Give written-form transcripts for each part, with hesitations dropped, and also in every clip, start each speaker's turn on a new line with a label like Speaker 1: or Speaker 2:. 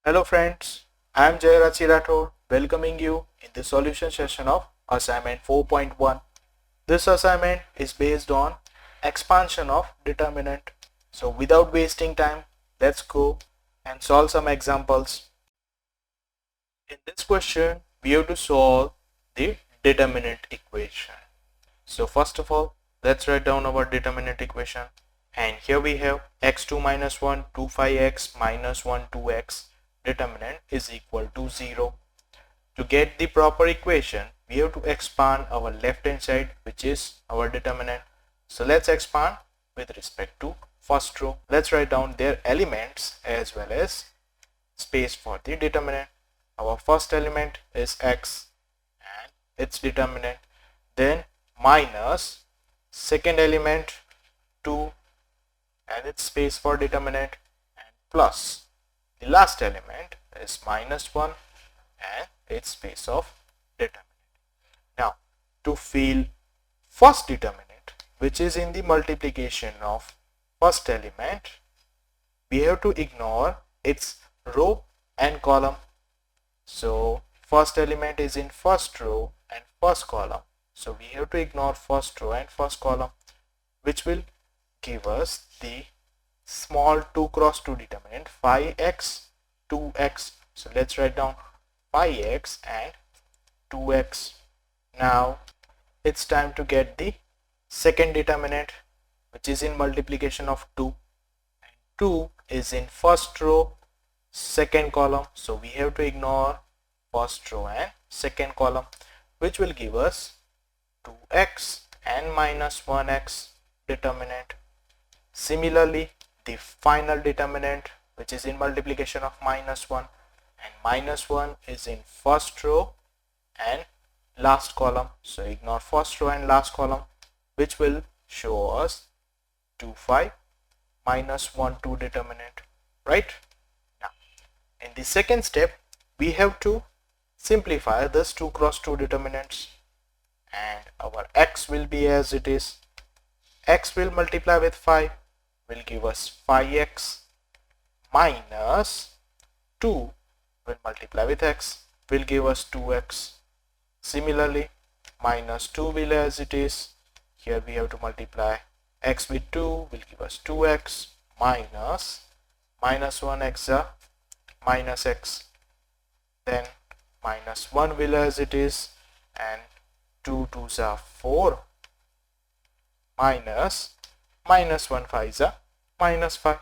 Speaker 1: Hello friends, I am Assi4.1 welcoming you in the solution session of assignment 4.1. This assignment is based on expansion of determinant. So without wasting time, let's go and solve some examples. In this question, we have to solve the determinant equation. So first of all, let's write down our determinant equation. And here we have x2 minus 1, 25x minus 1, 2x. Determinant is equal to 0. To get the proper equation, we have to expand our left hand side, which is our determinant. So let's expand with respect to first row. Let's write down their elements as well as space for the determinant. Our first element is x and its determinant. Then minus second element 2 and its space for determinant, and plus the last element is minus 1 and its space of determinant. Now to fill first determinant, which is in the multiplication of first element, we have to ignore its row and column. So first element is in first row and first column, so we have to ignore first row and first column, which will give us the small 2 cross 2 determinant 5x 2x. So let's write down 5x and 2x. Now it's time to get the second determinant, which is in multiplication of 2, and 2 is in first row second column, so we have to ignore first row and second column, which will give us 2x and minus 1x determinant. Similarly, the final determinant, which is in multiplication of minus 1, and minus 1 is in first row and last column, so ignore first row and last column, which will show us 2 5 minus 1 2 determinant, right? Now in the second step, we have to simplify this 2 cross 2 determinants, and our x will be as it is. X will multiply with 5, will give us 5x, minus 2 will multiply with x, will give us 2x. Similarly, minus 2 will as it is. Here we have to multiply x with 2, will give us 2x, minus 1x minus x. Then minus 1 will as it is, and 2 2s are 4, minus 1 5s are minus 5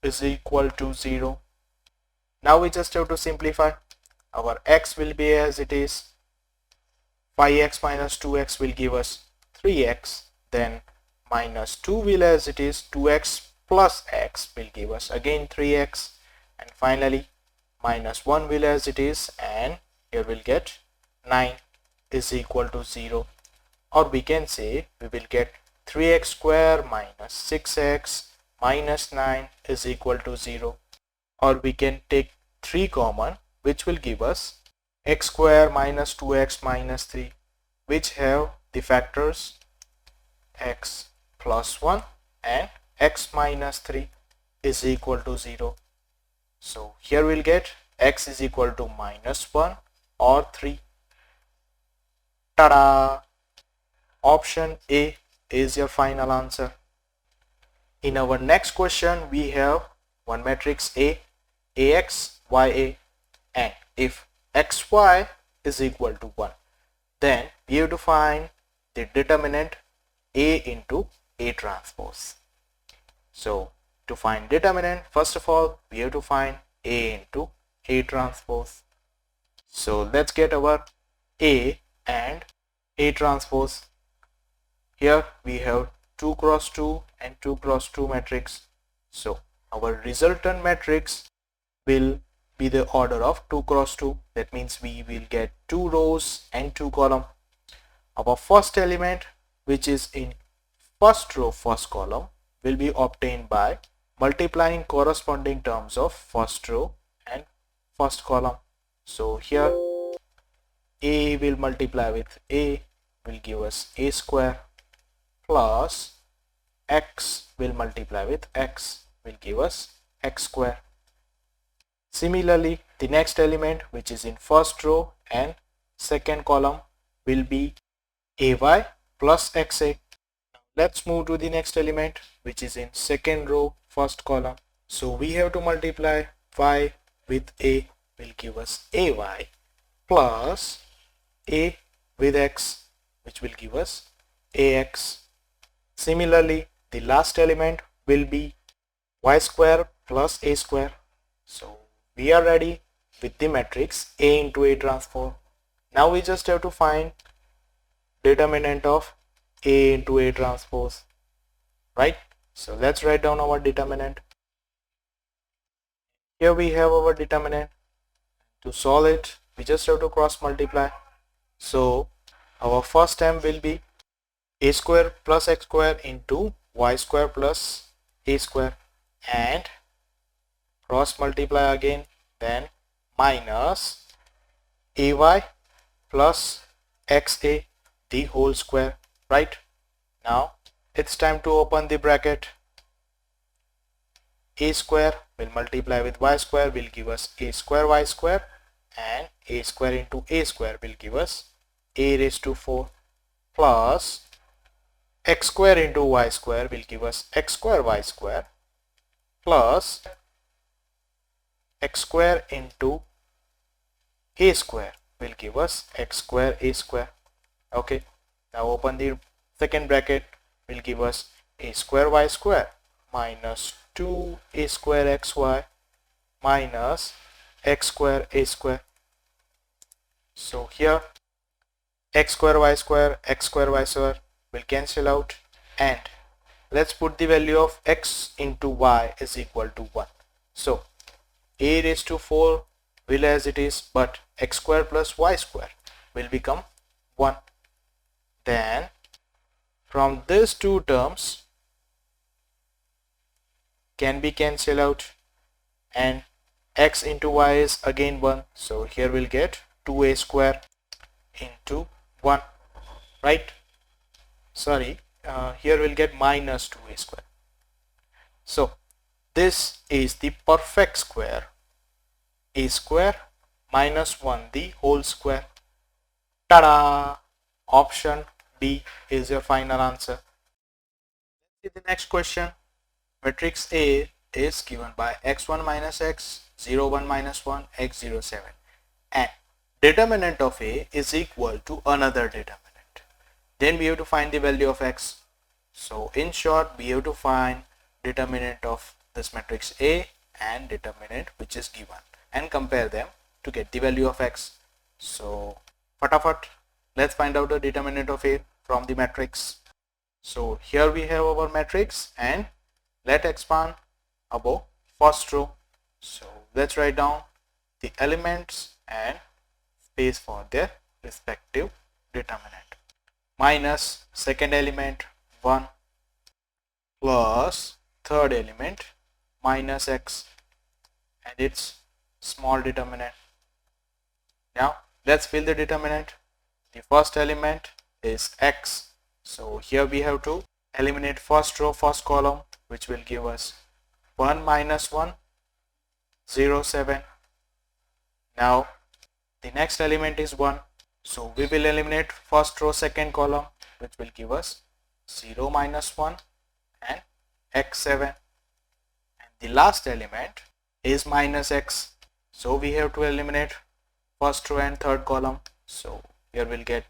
Speaker 1: is equal to 0. Now we just have to simplify. Our x will be as it is. 5x minus 2x will give us 3x. Then minus 2 will as it is. 2x plus x will give us again 3x. And finally minus 1 will as it is, and here we'll get 9 is equal to 0. Or we can say we will get 3x square minus 6x minus 9 is equal to 0. Or we can take 3 common, which will give us x square minus 2x minus 3, which have the factors x plus 1 and x minus 3 is equal to 0. So here we'll get x is equal to minus 1 or 3. Ta-da! Option A is your final answer. In our next question, we have one matrix A, Ax, Ya, and if xy is equal to 1, then we have to find the determinant A into A transpose. So to find determinant, first of all, we have to find A into A transpose. So let's get our A and A transpose. Here we have 2 cross 2 and 2 cross 2 matrix. So our resultant matrix will be the order of 2 cross 2. That means we will get 2 rows and 2 columns. Our first element, which is in first row first column, will be obtained by multiplying corresponding terms of first row and first column. So here A will multiply with A, will give us A square, plus x will multiply with x, will give us x square. Similarly, the next element which is in first row and second column will be ay plus xa. Let's move to the next element which is in second row first column. So we have to multiply y with a will give us ay plus a with x which will give us ax. Similarly, the last element will be y square plus a square. So we are ready with the matrix A into A transpose. Now we just have to find determinant of A into A transpose, right? So let's write down our determinant. Here we have our determinant. To solve it, we just have to cross multiply. So our first term will be a square plus x square into y square plus a square, and cross multiply again, then minus ay plus xa the whole square, right? Now it's time to open the bracket. A square will multiply with y square will give us a square y square, and a square into a square will give us a raised to 4 plus x square into y square will give us x square y square plus x square into a square will give us x square a square. Okay, now open the second bracket will give us a square y square minus 2a square xy minus x square a square. So here x square y square will cancel out, and let's put the value of x into y is equal to 1. So a raised to 4 will as it is, but x square plus y square will become 1. Then from these two terms can be cancelled out, and x into y is again 1. So here we'll get 2a square into 1, right? Sorry, here we'll get minus 2a square. So this is the perfect square, a square minus 1 the whole square. Ta-da! Option B is your final answer. Let's see the next question. Matrix A is given by x1 minus x, 0, 1 minus 1, x, 0, 7, and determinant of A is equal to another determinant. Then we have to find the value of x. So in short, we have to find determinant of this matrix A and determinant which is given and compare them to get the value of x. So fatafat, let's find out the determinant of A from the matrix. So here we have our matrix, and let's expand above first row. So let's write down the elements and space for their respective determinant. Minus second element 1 plus third element minus x and its small determinant. Now let's fill the determinant. The first element is x, so here we have to eliminate first row first column, which will give us 1 minus 1, 0, 7. Now the next element is 1, so we will eliminate first row second column, which will give us 0 minus 1 and x 7. And the last element is minus x, so we have to eliminate first row and third column, so here we'll get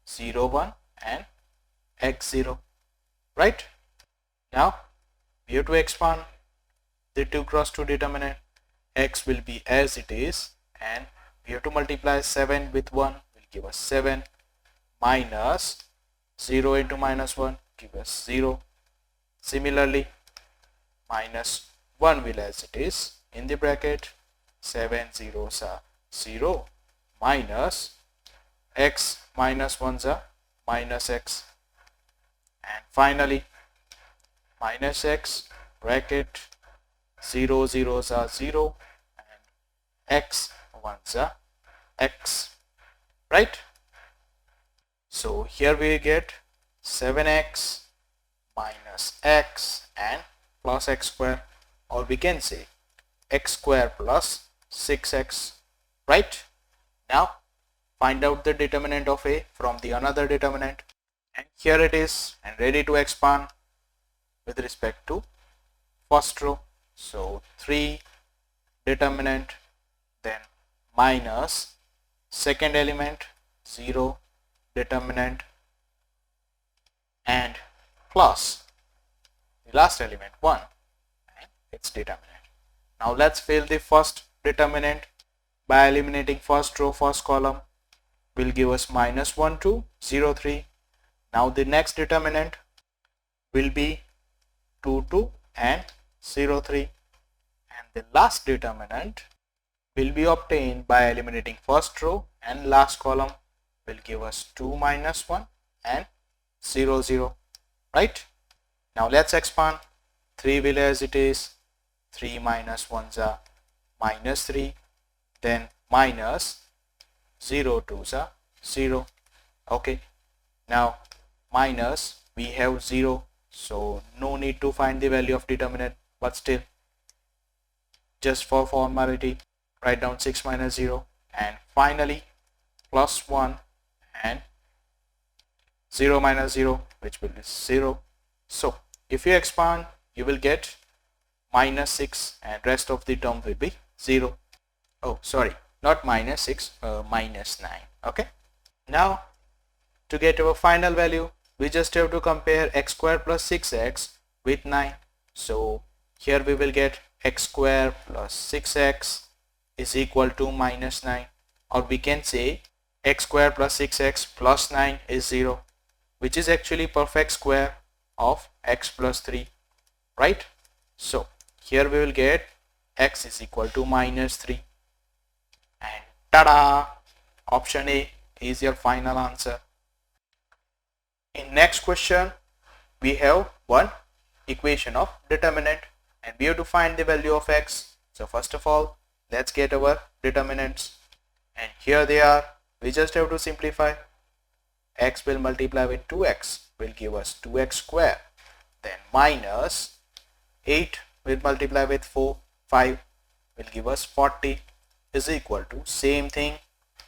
Speaker 1: 0, 1 and x 0, right? Now we have to expand the 2 cross 2 determinant. X will be as it is, and we have to multiply 7 with 1 will give us 7 minus 0 into minus 1 give us 0. Similarly, minus 1 will as it is in the bracket, 7 zeros are 0 minus x minus 1s are minus x, and finally minus x bracket 0 zeros are 0 and x 1s are x, right? So here we get 7x minus x and plus x square, or we can say x square plus 6x, right? Now find out the determinant of a from the another determinant, and here it is, and ready to expand with respect to first row. So 3 determinant, then minus second element 0 determinant, and plus the last element 1 and its determinant. Now let's fill the first determinant by eliminating first row first column, will give us minus 1 2 0 3. Now the next determinant will be 2 2 and 0 3, and the last determinant will be obtained by eliminating first row and last column, will give us 2 minus 1 and 0 0, right? Now let's expand. 3 will as it is, 3 minus 1 is minus 3, then minus 0 2 is 0. Okay, now minus, we have 0, so no need to find the value of determinant, but still just for formality write down 6 minus 0, and finally plus 1 and 0 minus 0, which will be 0. So if you expand, you will get minus 6 and rest of the term will be 0. Oh sorry, not minus 6, minus 9. Okay, now to get our final value, we just have to compare x square plus 6x with 9. So here we will get x square plus 6x is equal to minus 9, or we can say x square plus 6x plus 9 is 0, which is actually perfect square of x plus 3, right? So here we will get x is equal to minus 3, and tada, option A is your final answer. In next question, we have one equation of determinant, and we have to find the value of x. So first of all, let's get our determinants, and here they are. We just have to simplify. X will multiply with 2x, will give us 2x square, then minus 8 will multiply with 5 will give us 40, is equal to same thing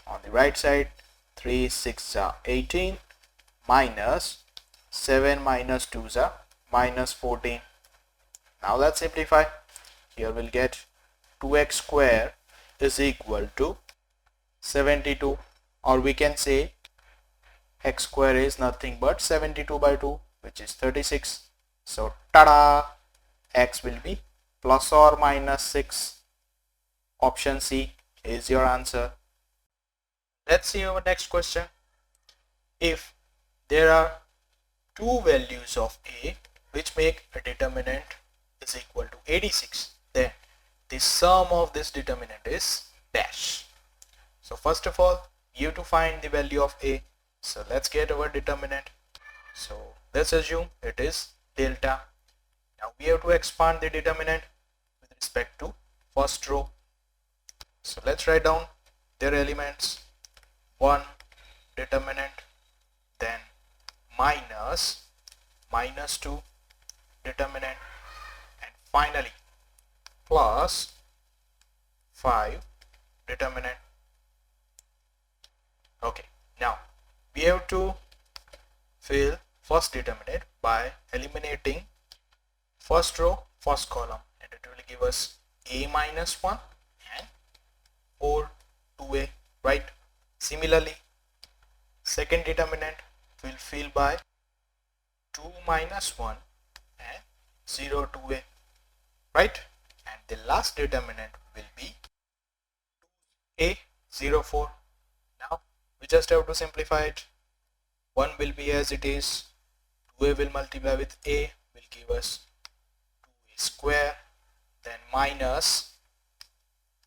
Speaker 1: on the right side, 3 6 are 18, minus 7 minus 2 is minus 14. Now let's simplify. Here we'll get 2x square is equal to 72, or we can say x square is nothing but 72 by 2, which is 36. So tada, x will be plus or minus 6. Option C is your answer. Let's see our next question. If there are two values of a which make a determinant is equal to 86, then the sum of this determinant is dash. So first of all, you have to find the value of a. So let's get our determinant. So let's assume it is delta. Now we have to expand the determinant with respect to first row. So let's write down their elements. 1 determinant, then minus 2 determinant, and finally plus 5 determinant. Okay, now we have to fill first determinant by eliminating first row first column, and it will give us a minus 1 and 4 2a, right? Similarly, second determinant will fill by 2 minus 1 and 0 2a, right? And the last determinant will be a 0 4. Now we just have to simplify it. 1 will be as it is, 2a will multiply with a, will give us 2a square, then minus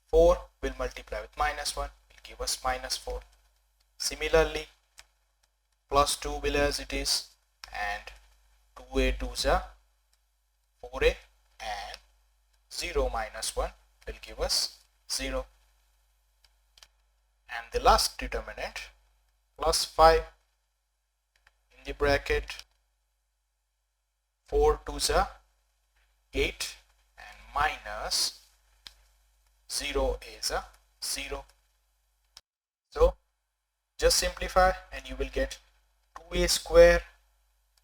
Speaker 1: 4 will multiply with minus 1, will give us minus 4. Similarly, plus 2 will as it is, and 2a 2s are 4a, and 0 minus 1 will give us 0. And the last determinant, plus 5 in the bracket, 4 2s are 8, and minus 0 is a 0. So just simplify and you will get 2a square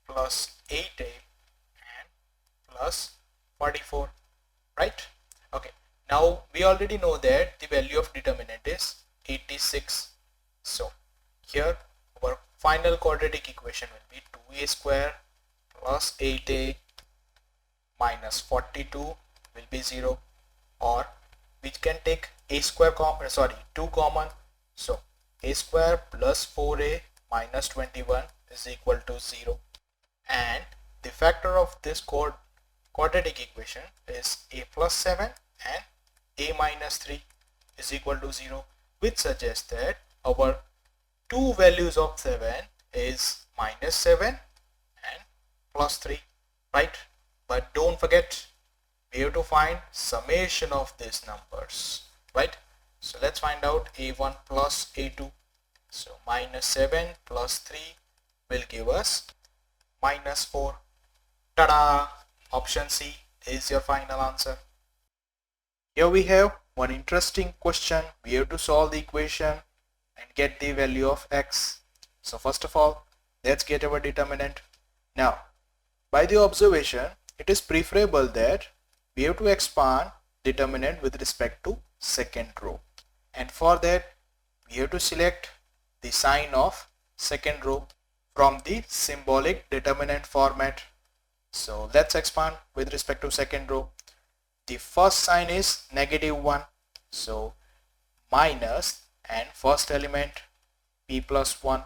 Speaker 1: plus 8a and plus 44, right? Okay, now we already know that the value of determinant is 86. So here our final quadratic equation will be 2a square plus 8a minus 42 will be 0, or we can take a square 2 common. So a square plus 4a minus 21 is equal to 0, and the factor of this quadratic equation is a plus 7 and a minus 3 is equal to 0, which suggests that our two values of 7 is minus 7 and plus 3, right? But don't forget, we have to find summation of these numbers, right? So let's find out a1 plus a2. So minus 7 plus 3 will give us minus 4. Ta-da! Option C is your final answer. Here we have one interesting question. We have to solve the equation and get the value of x. So first of all, let's get our determinant. Now, by the observation, it is preferable that we have to expand determinant with respect to second row. And for that, we have to select the sign of second row from the symbolic determinant format. So let's expand with respect to second row. The first sign is -1. So minus and first element p plus 1.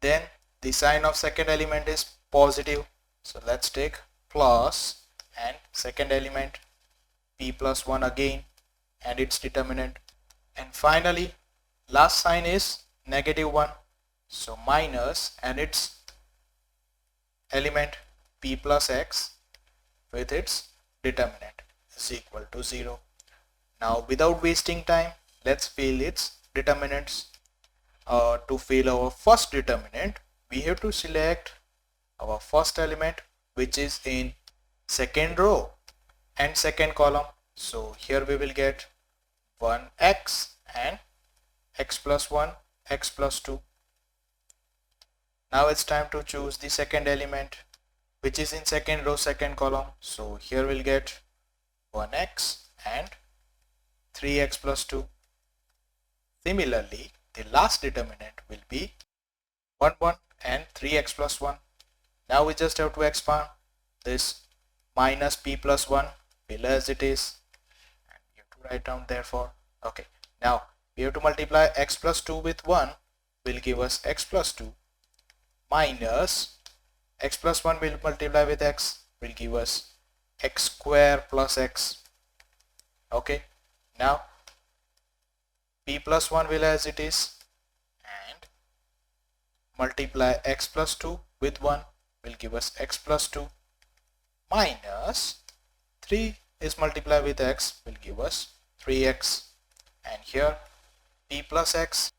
Speaker 1: Then the sign of second element is positive. So let's take plus and second element p plus 1 again and its determinant. And finally last sign is -1. So minus and its element p plus x with its determinant is equal to 0. Now without wasting time, let's fill its determinants. To fill our first determinant, we have to select our first element, which is in second row and second column. So here we will get 1x and x plus 1, x plus 2. Now it's time to choose the second element, which is in second row, second column. So here we'll get 1x and 3x plus 2. Similarly, the last determinant will be 1, 1 and 3x plus 1. Now we just have to expand this minus p plus 1 below as it is, and we have to write down therefore. Okay, now we have to multiply x plus 2 with 1 will give us x plus 2 minus x plus 1 will multiply with x will give us x square plus x. Okay, now p plus 1 will as it is, and multiply x plus 2 with 1 will give us x plus 2 minus 3 is multiplied with x will give us 3x, and here p plus x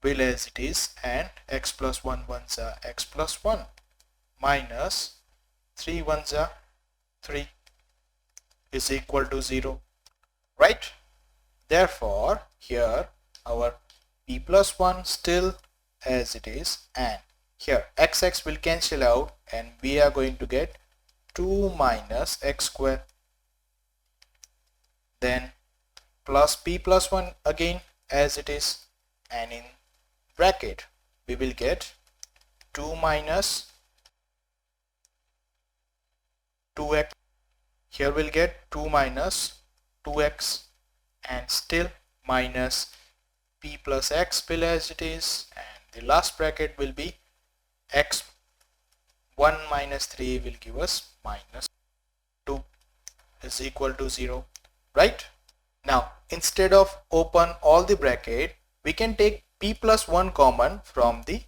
Speaker 1: will as it is, and x plus 1 ones are x plus 1 minus 3 ones are 3 is equal to 0, right? Therefore here our p plus 1 still as it is, and here x will cancel out and we are going to get 2 minus x square, then plus p plus 1 again as it is, and in bracket we will get 2 minus 2x. Here we'll get 2 minus 2x, and still minus p plus x will as it is, and the last bracket will be x 1 minus 3 will give us minus 2 is equal to 0, right? Now instead of open all the bracket, we can take p plus 1 common from the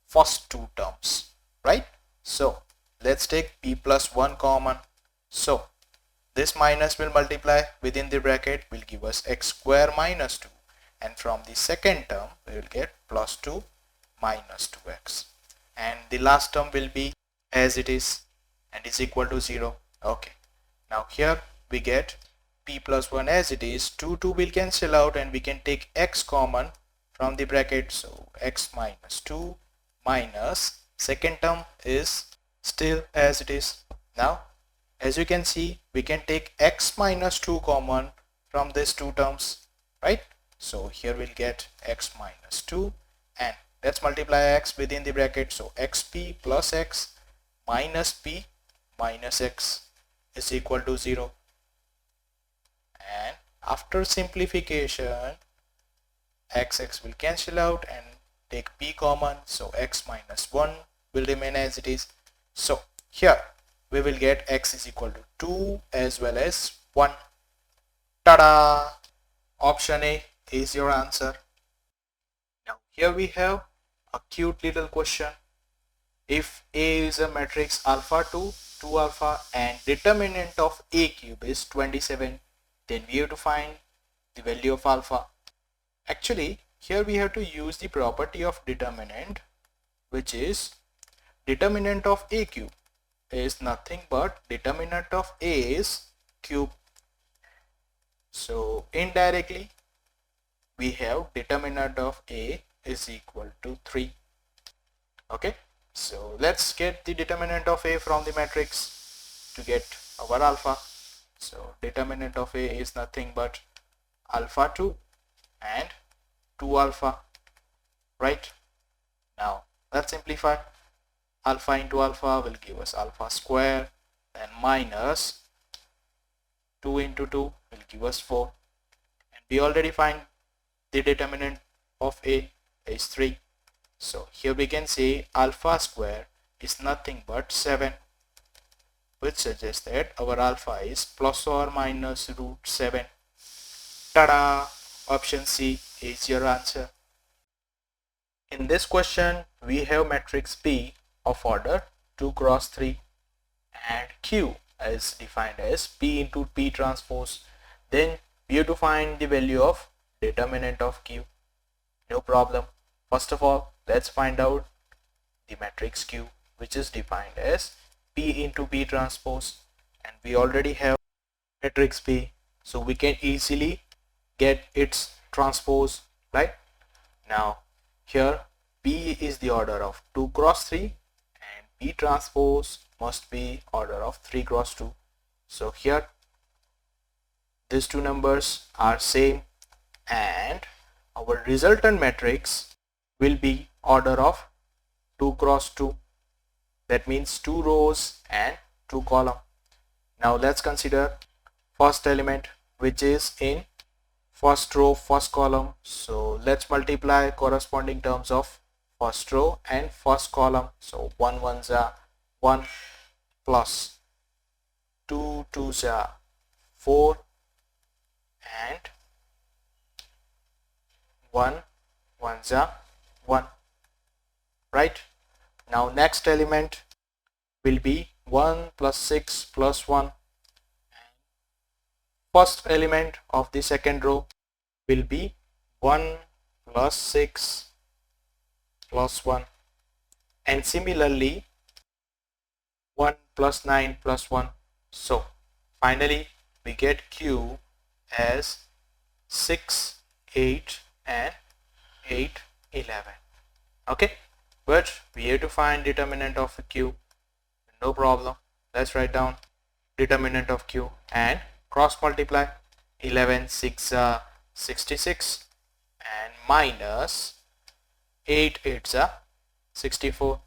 Speaker 1: first two terms, right? So let's take p plus 1 common. So this minus will multiply within the bracket will give us x square minus 2, and from the second term we will get plus 2 minus 2x, and the last term will be as it is and is equal to 0. Okay, now here we get p plus 1 as it is. 2 will cancel out and we can take x common from the bracket. So x minus 2 minus second term is still as it is. Now as you can see, we can take x minus 2 common from these two terms, right? So here we'll get x minus 2 and let's multiply x within the bracket. So xp plus x minus p minus x is equal to 0. And after simplification, x will cancel out and take p common. So x minus 1 will remain as it is. So here we will get x is equal to 2 as well as 1. Tada! Option A is your answer. Now here we have a cute little question. If A is a matrix alpha 2, 2 alpha and determinant of A cube is 27, then we have to find the value of alpha. Actually, here we have to use the property of determinant, which is determinant of A cube is nothing but determinant of A is cube. So indirectly we have determinant of A is equal to 3. Okay, so let's get the determinant of A from the matrix to get our alpha. So determinant of A is nothing but alpha 2 and 2 alpha, right? Now let's simplify. Alpha into alpha will give us alpha square, and minus 2 into 2 will give us 4. And we already find the determinant of A is 3. So here we can say alpha square is nothing but 7, which suggests that our alpha is plus or minus root 7. Tada! Option C is your answer. In this question, we have matrix P of order 2 cross 3 and Q is defined as P into P transpose. Then we have to find the value of determinant of Q. No problem. First of all, let's find out the matrix Q, which is defined as P into P transpose, and we already have matrix P, so we can easily get its transpose, right? Now here P is the order of 2 cross 3 and P transpose must be order of 3 cross 2. So here these two numbers are same and our resultant matrix will be order of 2 cross 2. That means 2 rows and 2 column. Now let's consider first element, which is in first row, first column. So let's multiply corresponding terms of first row and first column. So 1 1s are 1 plus 2 2s are 4 and 1 1s are 1, right? Now next element will be 1 plus 6 plus 1. First element of the second row will be 1 plus 6 plus 1, and similarly 1 plus 9 plus 1. So finally we get Q as 6 8 and 8 11. Okay, but we have to find determinant of Q. No problem. Let's write down determinant of Q and cross multiply. 11 6 66 and minus 8 8s are 64.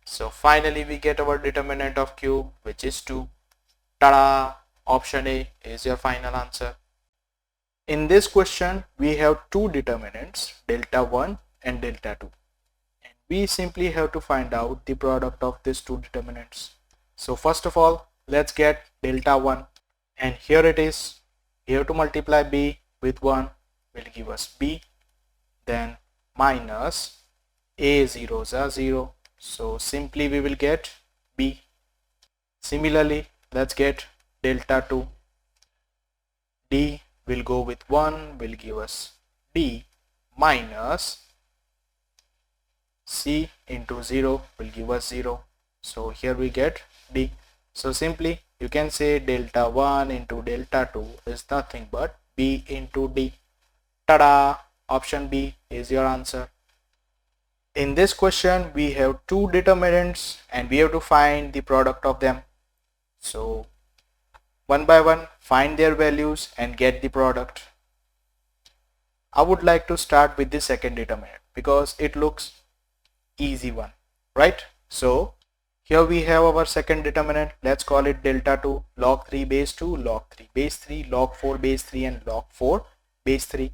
Speaker 1: So finally we get our determinant of Q, which is 2. Tada! Option A is your final answer. In this question we have two determinants, delta 1 and delta 2, and we simply have to find out the product of these two determinants. So first of all, let's get delta 1, and here it is. We have to multiply B with 1 will give us B, then minus A zeros are 0, so simply we will get B. Similarly, let's get delta 2. D will go with 1 will give us D minus C into 0 will give us 0. So here we get D. So simply you can say delta 1 into delta 2 is nothing but B into D. Tada! Option B is your answer. In this question, we have two determinants and we have to find the product of them. So one by one, find their values and get the product. I would like to start with the second determinant because it looks easy one, right? So here we have our second determinant. Let's call it delta 2, log 3 base 2, log 3 base 3, log 4 base 3 and log 4 base 3.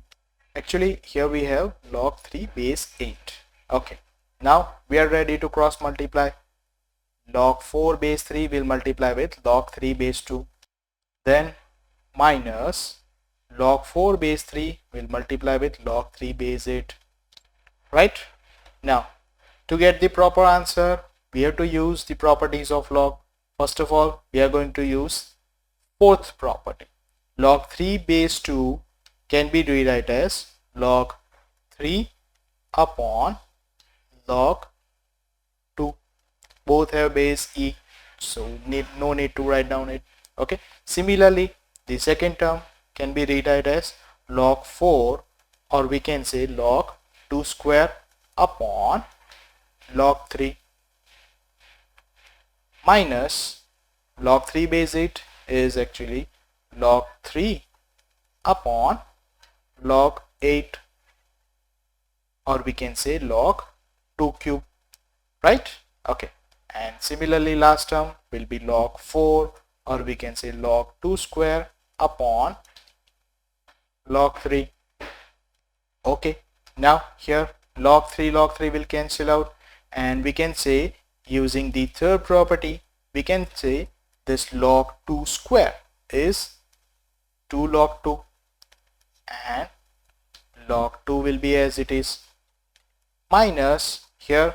Speaker 1: Actually here we have log 3 base 8. Okay, now we are ready to cross multiply. Log 4 base 3 will multiply with log 3 base 2. Then minus log 4 base 3 will multiply with log 3 base 8. Right? Now to get the proper answer, we have to use the properties of log. First of all, we are going to use fourth property. Log 3 base 2 can be rewritten as log 3 upon log 2. Both have base e, so no need to write down it. Okay. Similarly, the second term can be rewritten as log 4, or we can say log 2 square upon log 3 minus log 3 base 8 is actually log 3 upon log 8, or we can say log 2 cube, right? Okay. And similarly, last term will be log 4, or we can say log 2 square upon log 3. Okay. Now here log 3 will cancel out, and we can say using the third property, we can say this log 2 square is 2 log 2, and log 2 will be as it is, minus here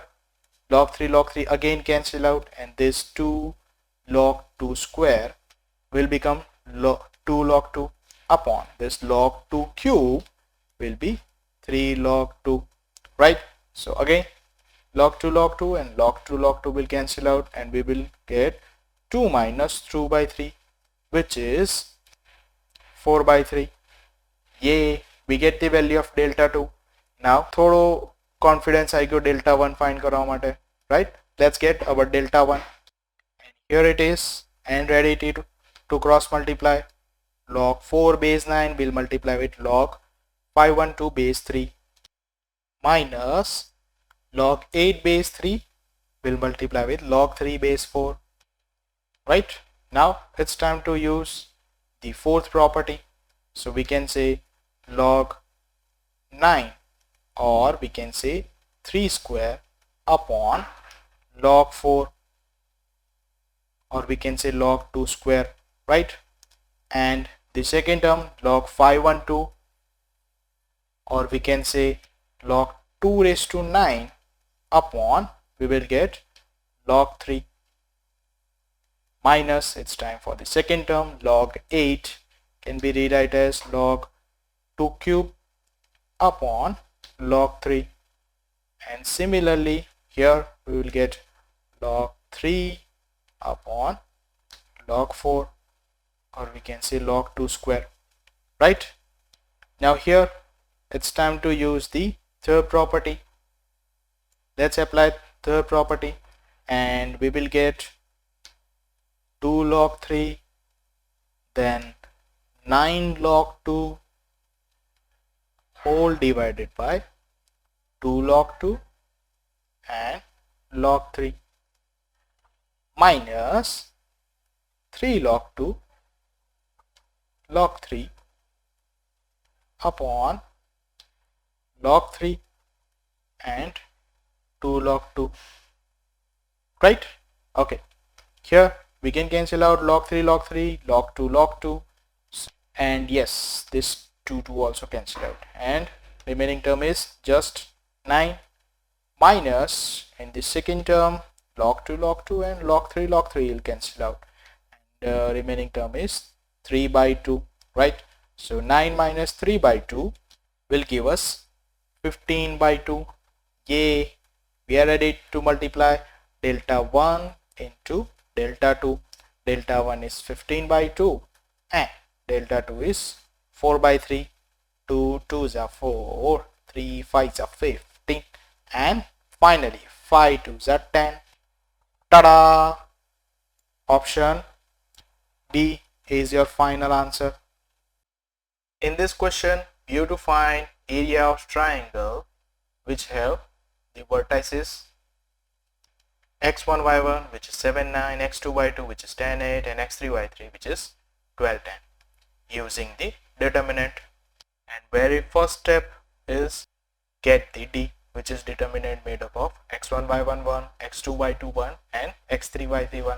Speaker 1: log 3 again cancel out, and this 2 log 2 square will become 2 log 2 upon this log 2 cube will be 3 log 2, right? So again log 2 and log 2 will cancel out, and we will get 2 minus 2 by 3, which is 4 by 3. Yay, we get the value of delta 2. Now થોડો confidence आई गयो delta 1 find કરવા માટે, right? Let's get our delta 1. And here it is, and ready to cross multiply. Log 4 base 9 will multiply with log 512 base 3 minus log 8 base 3 will multiply with log 3 base 4. Right? Now it's time to use the fourth property. So we can say log 9, or we can say 3 square upon log 4, or we can say log 2 square, right? And the second term log 512, or we can say log 2 raised to 9 upon, we will get log 3, minus, it's time for the second term, log 8 can be rewritten as log 2 cube upon log 3, and similarly here we will get log 3 upon log 4, or we can say log 2 square, right? Now here it's time to use the third property. Let's apply third property, and we will get 2 log 3, then 9 log 2 whole divided by 2 log 2 and log 3 minus 3 log 2 log 3 upon log 3 and 2 log 2, right? Okay, here we can cancel out log 3 log 2, and yes, this 2 also cancel out, and remaining term is just 9 minus, in the second term log 2 and log 3 will cancel out, and the remaining term is 3 by 2, right? So 9 minus 3 by 2 will give us 15 by 2. Yay, we are ready to multiply delta 1 into delta 2. delta 1 is 15 by 2 and delta 2 is 4 by 3. 2 2s are 4, 3 5s are 15 and finally 5 2s are 10. Ta-da! Option B is your final answer. In this question, you have to find area of triangle which have the vertices x1 y1 which is 7 9, x2 y2 which is 10 8 and x3 y3 which is 12 10 using the determinant. And very first step is get the D, which is determinant made up of x1 y1 1, x2 y2 1 and x3 y3 1.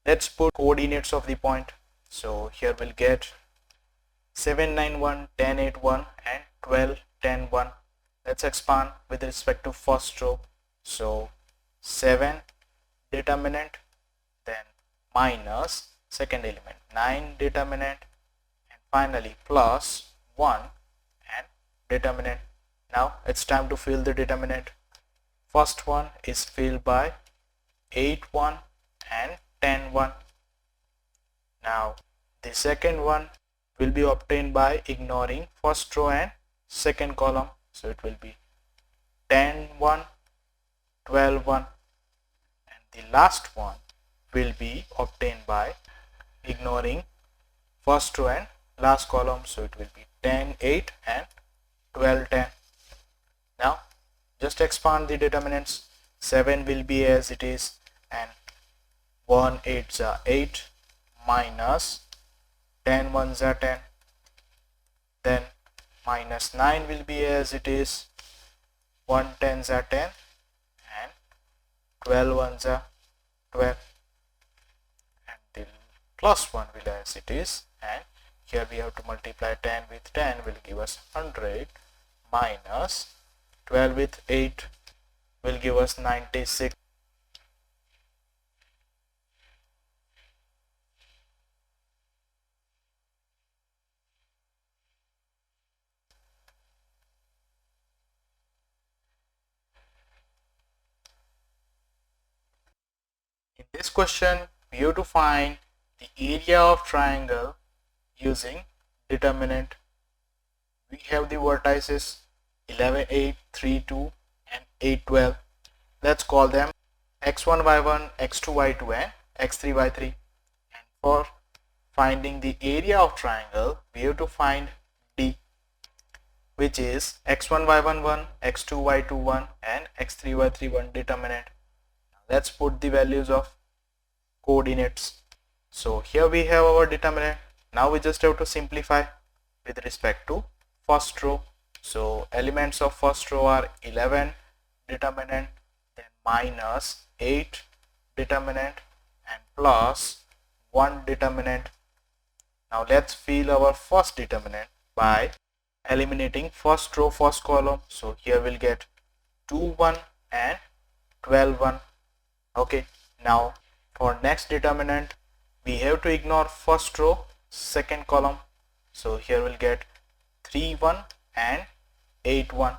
Speaker 1: Let's put coordinates of the point. So here we'll get 7 9 1, 10 8 1 and 12 10 1. Let's expand with respect to first row. So 7 determinant, then minus second element 9 determinant, and finally plus 1 and determinant. Now it's time to fill the determinant. First one is filled by 8 1 and 10 1. Now the second one will be obtained by ignoring first row and second column. So it will be 10 1, 12 1, and the last one will be obtained by ignoring first row and last column. So it will be 10 8 and 12 10. Now just expand the determinants. 7 will be as it is and 1 8s are 8 minus 10 1s are 10, then minus 9 will be as it is, 1 10s are 10 and 12 1s are 12, and the plus 1 will as it is, and here we have to multiply 10 with 10 will give us 100 minus 12 with 8 will give us 96. In this question, we have to find the area of triangle using determinant. We have the vertices 11 8 3 2 and 8 12. Let's call them x1 y1, x2 y2 and x3 y3. And for finding the area of triangle, we have to find D, which is x1 y1 1, x2 y2 1 and x3 y3 1 determinant. Now let's put the values of coordinates. So here we have our determinant. Now we just have to simplify with respect to first row. So elements of first row are 11 determinant, then minus 8 determinant and plus 1 determinant. Now let's fill our first determinant by eliminating first row first column. So here we'll get 2 1 and 12 1. Okay, now for next determinant we have to ignore first row second column. So here we'll get 3 1 and 8 1,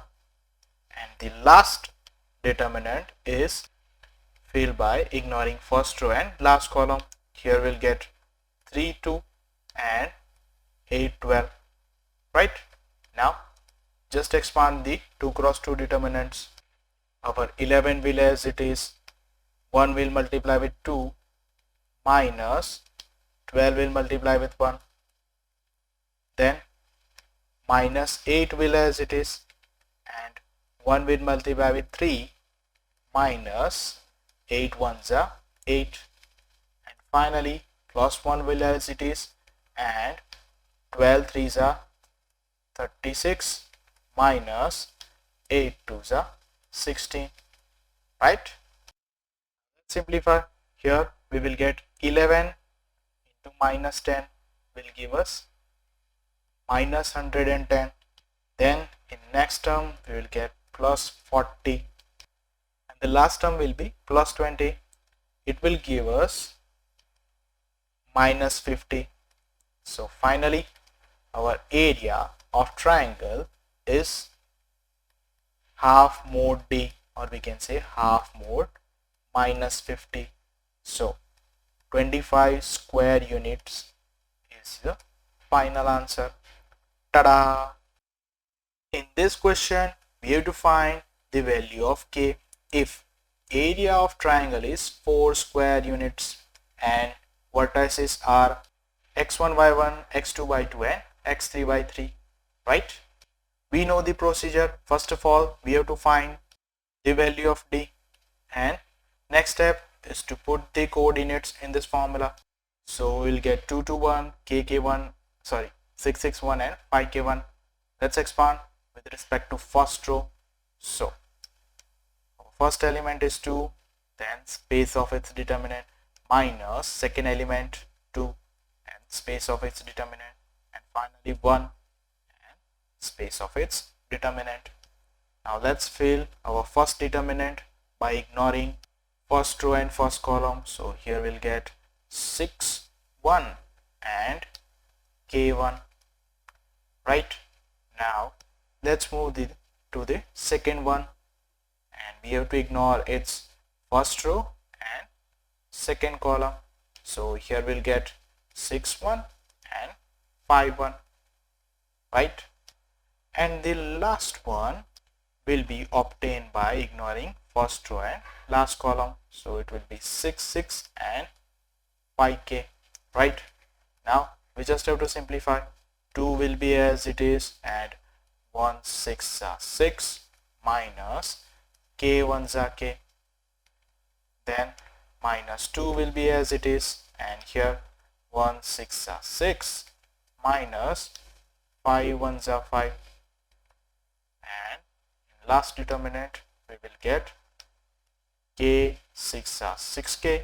Speaker 1: and the last determinant is filled by ignoring first row and last column. Here we'll get 3 2 and 8 12. Right, now just expand the 2 cross 2 determinants. Our 11 will as it is, 1 will multiply with 2 minus 12 will multiply with 1, then minus 8 will as it is, and 1 will multiply with 3 minus 8 1s are 8, and finally plus 1 will as it is, and 12 3s are 36 minus 8 2s are 16. Right, let's simplify. Here we will get 11 into minus 10 will give us minus 110. Then in next term we will get plus 40, and the last term will be plus 20. It will give us minus 50. So finally our area of triangle is half mod D, or we can say half mod minus 50. So 25 square units is the final answer. Tada! In this question, we have to find the value of k if area of triangle is 4 square units and vertices are x1 y1, x2 y2 and x3 y3, right? We know the procedure. First of all, we have to find the value of d, and next step is to put the coordinates in this formula. So we'll get 2 2 1, kk1, sorry, 6 6 1 and 5k1. Let's expand with respect to first row. So our first element is 2, then space of its determinant minus second element 2 and space of its determinant, and finally 1 and space of its determinant. Now let's fill our first determinant by ignoring first row and first column. So here we'll get 6 1 and k1, right? Now let's move to the second one, and we have to ignore its first row and second column. So here we'll get 6 1 and 5 1, right? And the last one will be obtained by ignoring first row and last column. So it will be 6 6 and 5k, right? Now we just have to simplify. 2 will be as it is, and 1 6 are 6 minus k 1 are k, then minus 2 will be as it is, and here 1 6 are 6 minus 5 1 are 5, and in last determinant we will get k 6 are 6k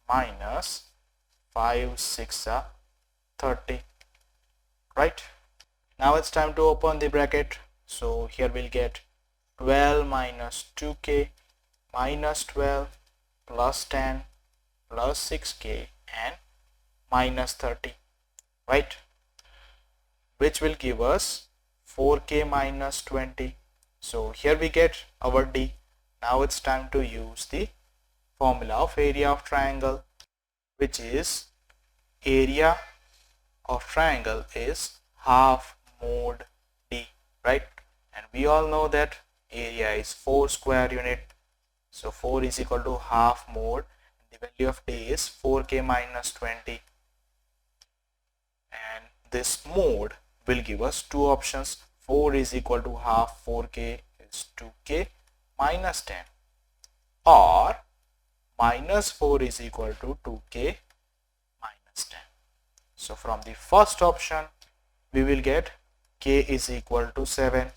Speaker 1: minus 5 6 are 30, right? Now it's time to open the bracket. So here we'll get 12 minus 2k minus 12 plus 10 plus 6k and minus 30, right? Which will give us 4k minus 20. So here we get our d. Now it's time to use the formula of area of triangle, which is area of triangle is half mod d, right? And we all know that area is 4 square unit. So 4 is equal to half mod, and the value of d is 4k minus 20. And this mod will give us two options. 4 is equal to half 4k is 2k minus 10, or minus 4 is equal to 2k minus 10. So from the first option we will get k is equal to 7,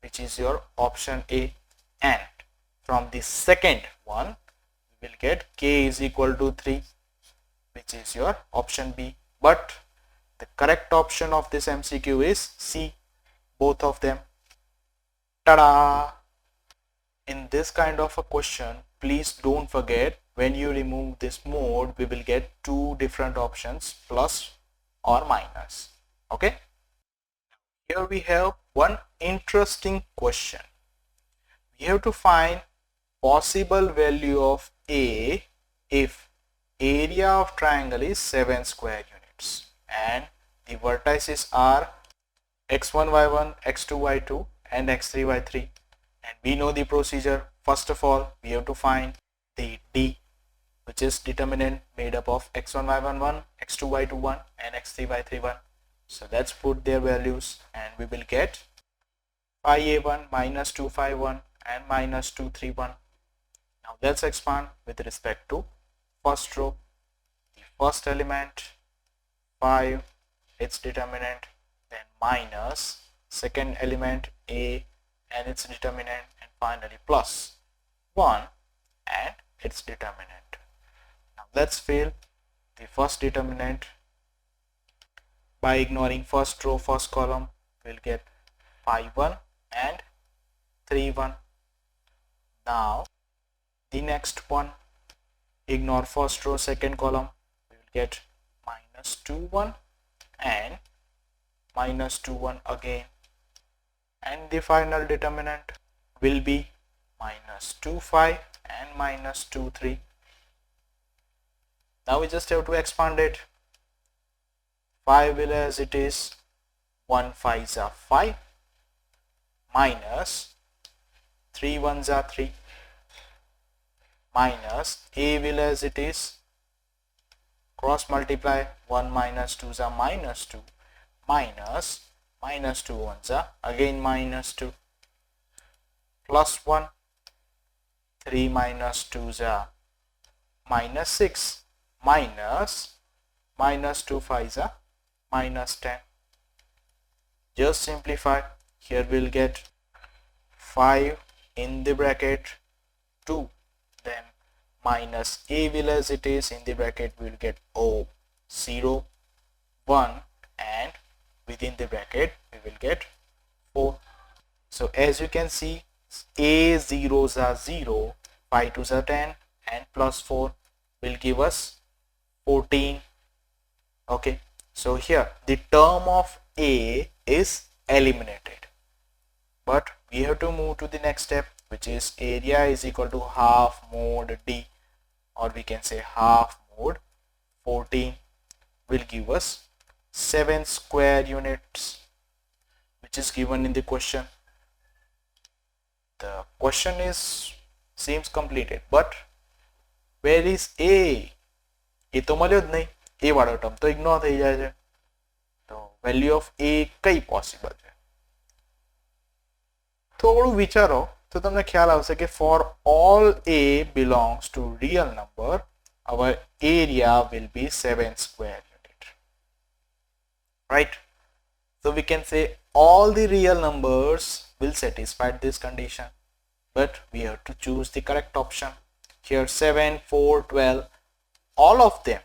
Speaker 1: which is your option A, and from the second one we will get k is equal to 3, which is your option B. But the correct option of this MCQ is C, both of them. Tada! In this kind of a question, please don't forget, when you remove this mode we will get two different options, plus or minus. Okay, here we have one interesting question. We have to find possible value of A if area of triangle is 7 square units and the vertices are x1 y1, x2 y2 and x3 y3. And we know the procedure. First of all, we have to find the d, which is determinant made up of x1 y1 1, x2 y2 1 and x3 y3 1. So let's put their values, and we will get 5a1 minus 251 and minus 231. Now let's expand with respect to first row. The first element 5, its determinant, then minus second element a and its determinant, and finally plus 1 and its determinant. Now let's fill the first determinant by ignoring first row, first column. We'll get 5 1 and 3 1. Now the next one, ignore first row, second column. We will get minus 2 1 and minus 2 1 again, and the final determinant will be minus 2 5 and minus 2 3. Now we just have to expand it. 5 will as it is, 1 5s are 5, minus 3 1s are 3, minus a will as it is, cross multiply, 1 minus 2s are minus 2, minus minus 2 1s are again minus 2, plus 1, 3 minus 2s are minus 6, minus minus 2 5s are minus 10. Just simplify. Here we'll get 5 in the bracket 2, then minus a will as it is, in the bracket we'll get 0 1, and within the bracket we will get 4. So as you can see, a zeros are 0, 5 2s are 10, and plus 4 will give us 14. Okay, so here the term of a is eliminated, but we have to move to the next step, which is area is equal to half mod d, or we can say half mod 14 will give us 7 square units, which is given in the question. The question is seems completed, but where is a? એ તો મળ્યો જ નહીં, એ વાળો term તો ignore થઈ જાય છે. તો વેલ્યુ ઓફ એ કઈ પોસિબલ છે? થોડું વિચારો તો તમને ખ્યાલ આવશે કે for all a belongs to real number, our area will be 7 square unit, right? So we can say all the real numbers will satisfy this condition, but we have to choose the correct option. Here 7 4 12, all of them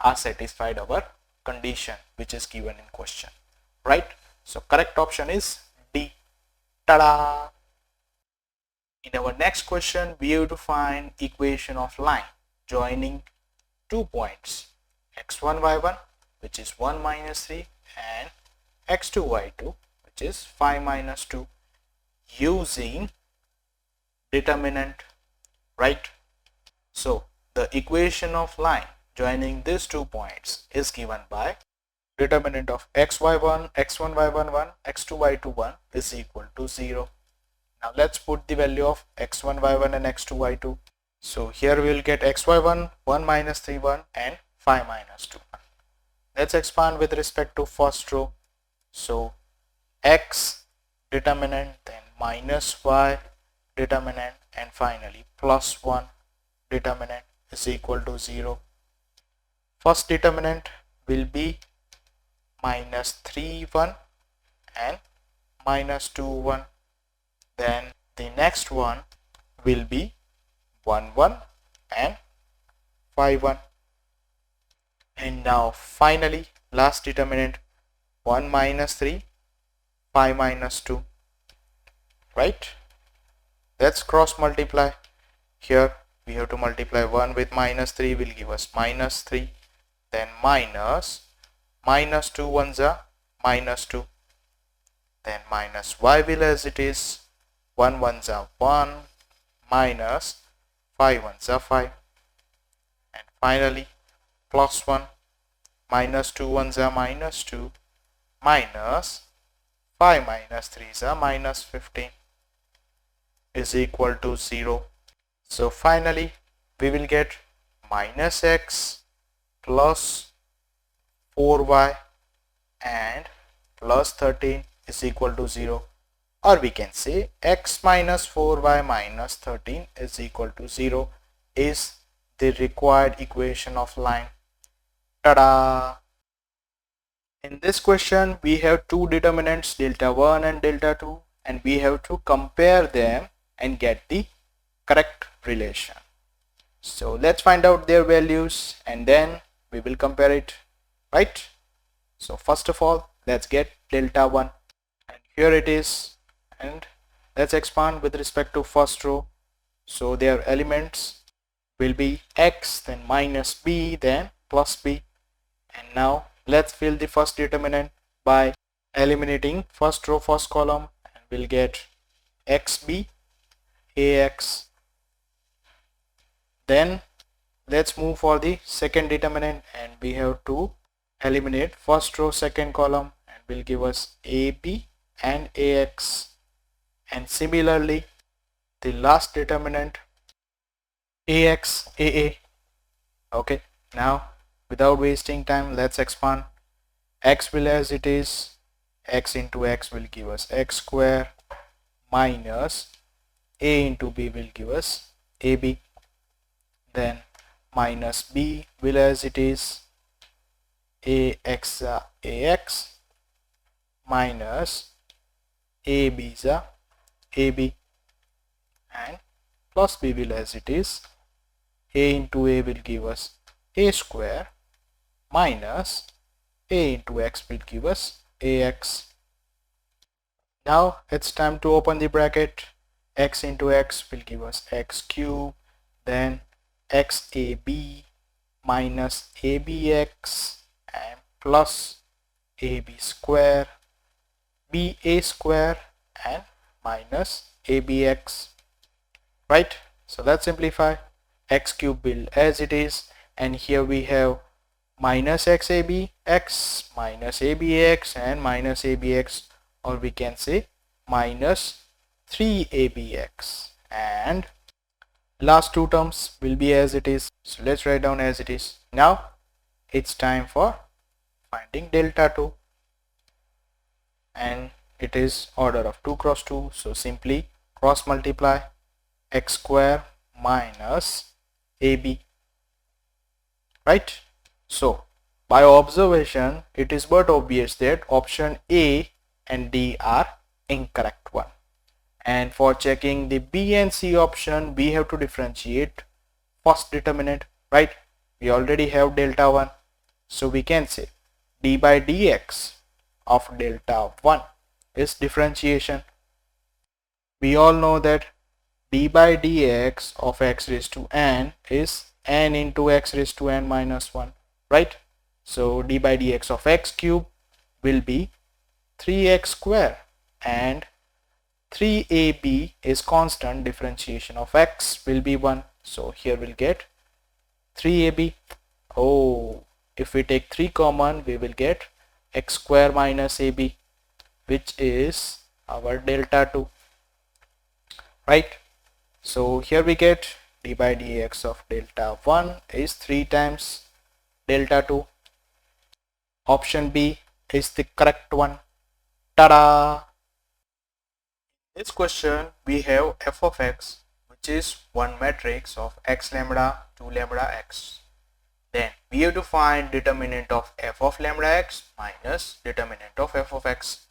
Speaker 1: are satisfied our condition which is given in question, right? So correct option is D. Tada! In our next question, we have to find equation of line joining 2 points x1 y1, which is 1 minus 3, and x2 y2, which is 5 minus 2, using determinant, right? So the equation of line joining these 2 points is given by determinant of x1 y1 1, x2 y2 1 is equal to 0. Now let's put the value of x1 y1 and x2 y2. So here we will get xy1 1 minus 3 1 and 5 minus 2 1. Let's expand with respect to first row. So x determinant, then minus y determinant, and finally plus 1 determinant is equal to 0. First determinant will be minus 3 1 and minus 2 1. Then the next one will be 1 1 and 5 1. And now finally last determinant 1 minus 3 5 minus 2, right? Let's cross multiply. Here we have to multiply 1 with minus 3 will give us minus 3, then minus 2 ones are minus 2, then minus y will as it is, 1 ones are 1, minus 5 ones are 5, and finally plus 1, minus 2 ones are minus 2, minus 5 minus 3s are minus 15 is equal to 0. So finally we will get minus x plus 4y and plus 13 is equal to 0, or we can say x minus 4y minus 13 is equal to 0 is the required equation of line. Tada! In this question we have two determinants, delta 1 and delta 2, and we have to compare them and get the correct relation. So let's find out their values and then we will compare it, right? So first of all, let's get delta 1, and here it is, and let's expand with respect to first row. So their elements will be x, then minus b, then plus b. And now let's fill the first determinant by eliminating first row first column, and we'll get xb, ax, then let's move for the second determinant, and we have to eliminate first row second column, and will give us AB and AX. And similarly the last determinant AX AA. Okay, now without wasting time, let's expand. X will as it is, x into x will give us x square minus a into b will give us ab. Then minus b will as it is, ax ax minus ab is ab, and plus b will as it is, a into a will give us a square minus a into x will give us ax. Now it's time to open the bracket. X into x will give us x cube, then xab minus abx and plus ab square, ba square and minus abx. Right? So let's simplify. X cube will as it is, and here we have minus xab x minus abx and minus abx, or we can say minus 3abx, and last two terms will be as it is. So let's write down as it is. Now it's time for finding delta 2, and it is order of 2 cross 2. So simply cross multiply x square minus ab. Right? So by observation, it is but obvious that option A and D are incorrect one. And for checking the B and C option, we have to differentiate first determinant, right? We already have delta 1. So we can say d by dx of delta 1 is differentiation. We all know that d by dx of x raised to n is n into x raised to n minus 1, right? So d by dx of x cube will be 3x square, and 3ab is constant, differentiation of x will be 1. So here we'll get 3ab. Oh, if we take 3 common, we will get x square minus ab, which is our delta 2, right? So here we get d by dx of delta 1 is 3 times delta 2. Option B is the correct one. Ta-da! In this question we have f of x, which is one matrix of x lambda 2 lambda x. Then we have to find determinant of f of lambda x minus determinant of f of x.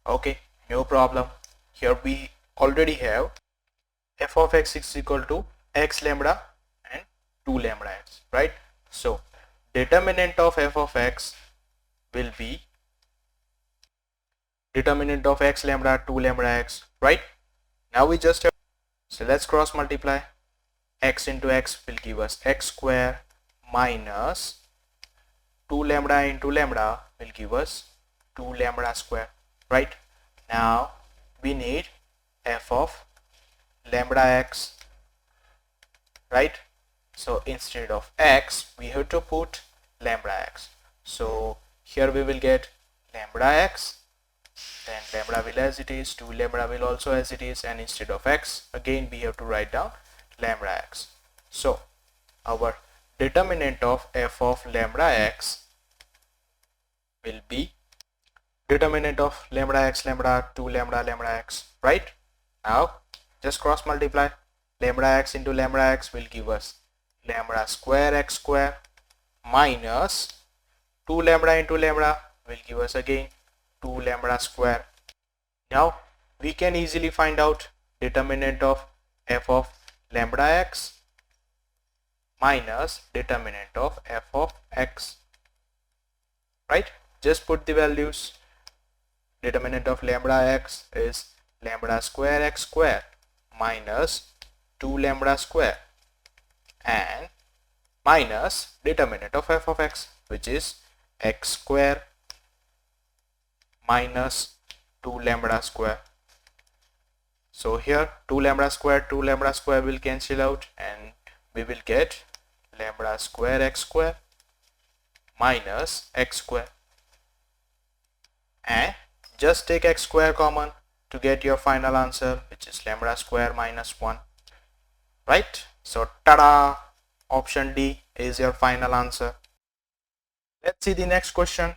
Speaker 1: Okay, no problem. Here we already have f of x is equal to x lambda and 2 lambda x, right? So determinant of f of x will be determinant of x lambda 2 lambda x, right? Now we just have, so let's cross multiply. X into x will give us x square minus 2 lambda into lambda will give us 2 lambda square, right? Now we need f of lambda x, right? So instead of x we have to put lambda x. So here we will get lambda x, then lambda will as it is, 2 lambda will also as it is, and instead of x again we have to write down lambda x. So our determinant of f of lambda x will be determinant of lambda x lambda 2 lambda lambda x, right? Now just cross multiply. Lambda x into lambda x will give us lambda square x square minus 2 lambda into lambda will give us again 2 lambda square. Now we can easily find out determinant of f of lambda x minus determinant of f of x, right? Just put the values. Determinant of lambda x is lambda square x square minus 2 lambda square and minus determinant of f of x, which is x square minus 2 lambda square. So here 2 lambda square will cancel out, and we will get lambda square x square minus x square, and just take x square common to get your final answer, which is lambda square minus 1, right? So tada, option D is your final answer. Let's see the next question.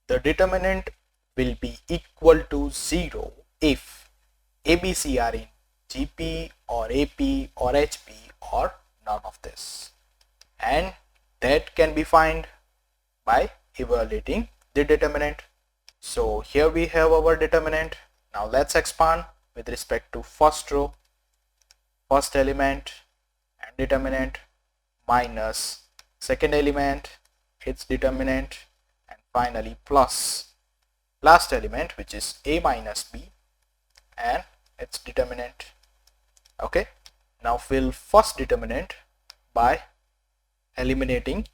Speaker 1: The determinant will be equal to 0 if ABC are in GP or AP or HP or none of this, and that can be found by evaluating the determinant. So here we have our determinant. Now let's expand with respect to first row, first element and determinant, minus second element, its determinant, and finally plus last element, which is A minus B and its determinant. Okay, now fill first determinant by eliminating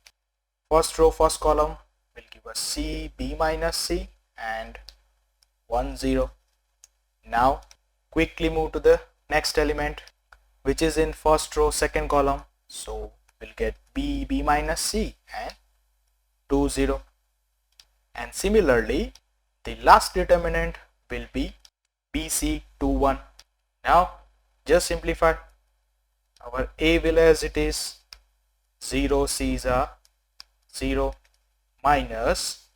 Speaker 1: first row, first column will give us C, B minus C and 1 0. Now quickly move to the next element, which is in first row, second column. So we'll get B, B minus C and 2 0. And similarly the last determinant will be BC 2 1. Now just simplify. Our A will as it is, 0 C's are 0 minus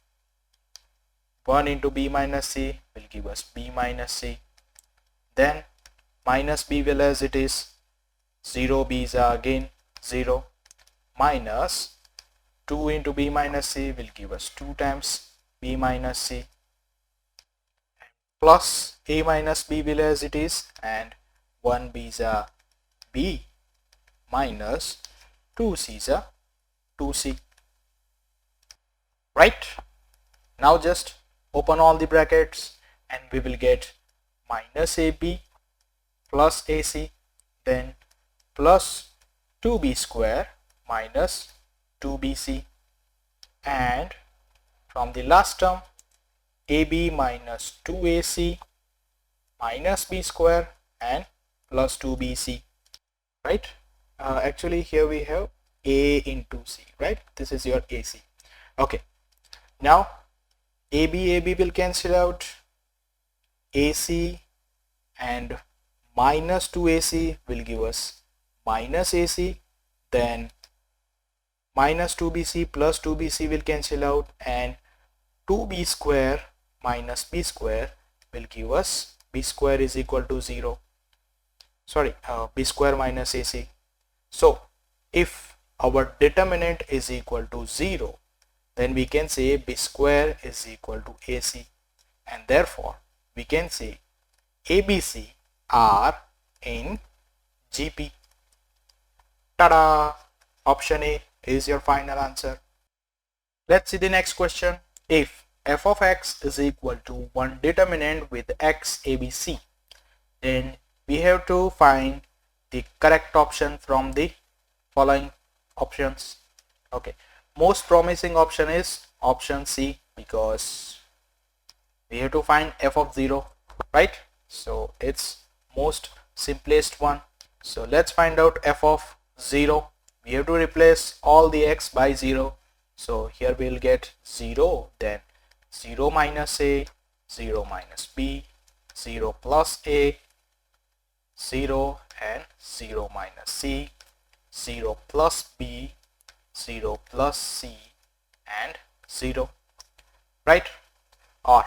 Speaker 1: 1 into B minus C will give us B minus C. Then minus B will as it is, 0 B's are again 0 minus 2 into B minus C will give us 2 times B minus C, plus A minus B will as it is, and 1 B's are B minus 2 C's are 2C, right? Now just open all the brackets and we will get minus AB plus AC, then plus 2B square minus 2BC, and from the last term AB minus 2AC minus B square and plus 2BC, right? Actually here we have A into C, right? This is your AC. Okay, now AB will cancel out, AC and minus 2AC will give us minus AC, then minus 2BC plus 2BC will cancel out, and 2B square minus B square will give us B square is equal to 0. Sorry, B square minus AC. So if our determinant is equal to 0, then we can say B square is equal to AC, and therefore we can say ABC are in GP. Tada! Option A is your final answer. Let's see the next question. If f of x is equal to one determinant with x ABC, then we have to find the correct option from the following options. Okay, most promising option is option C, because we have to find f of 0, right? So it's most simplest one. So let's find out f of 0. We have to replace all the x by 0. So here we will get 0, then 0 minus A, 0 minus B, 0 plus A, 0 and 0 minus C, 0 plus B, 0 plus C and 0, right? Or